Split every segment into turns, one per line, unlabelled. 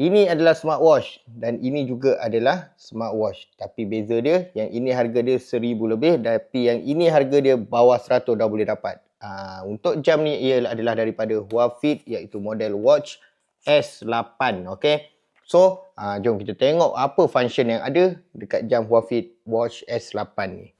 Ini adalah smartwatch dan ini juga adalah smartwatch. Tapi beza dia, yang ini harga dia 1000 lebih tapi yang ini harga dia bawah 100 dah boleh dapat. Untuk jam ni ia adalah daripada Huafit iaitu model Watch S8. Okay. So, jom kita tengok apa function yang ada dekat jam Huafit Watch S8 ni.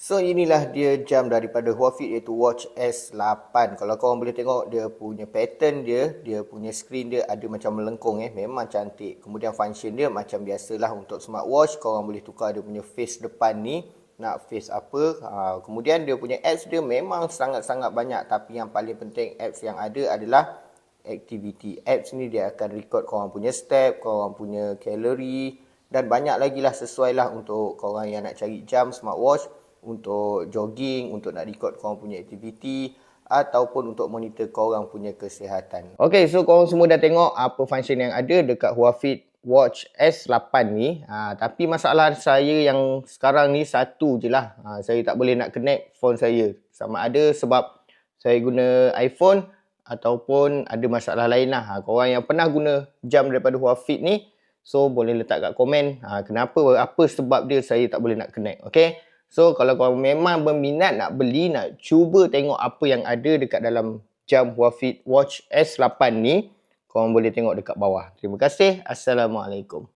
So inilah dia jam daripada Huafit iaitu Watch S8. Kalau korang boleh tengok dia punya pattern dia punya screen dia ada macam melengkung memang cantik. Kemudian function dia macam biasalah untuk smartwatch, korang boleh tukar dia punya face depan ni nak face apa. Kemudian dia punya apps dia memang sangat-sangat banyak tapi yang paling penting apps yang ada adalah activity. Apps ni dia akan record korang punya step, korang punya calorie dan banyak lagi lah sesuai lah untuk korang yang nak cari jam smartwatch untuk jogging, untuk nak record korang punya aktiviti ataupun untuk monitor korang punya kesihatan. Okay, so korang semua dah tengok apa function yang ada dekat Huafit Watch S8 ni. Tapi masalah saya yang sekarang ni satu je lah. Saya tak boleh nak connect phone saya. Sama ada sebab saya guna iPhone ataupun ada masalah lain lah. Korang yang pernah guna jam daripada Huafit ni, so boleh letak kat komen kenapa, apa sebab dia saya tak boleh nak connect. Okay. So, kalau korang memang berminat nak beli, nak cuba tengok apa yang ada dekat dalam jam Huafit Watch S8 ni, korang boleh tengok dekat bawah. Terima kasih. Assalamualaikum.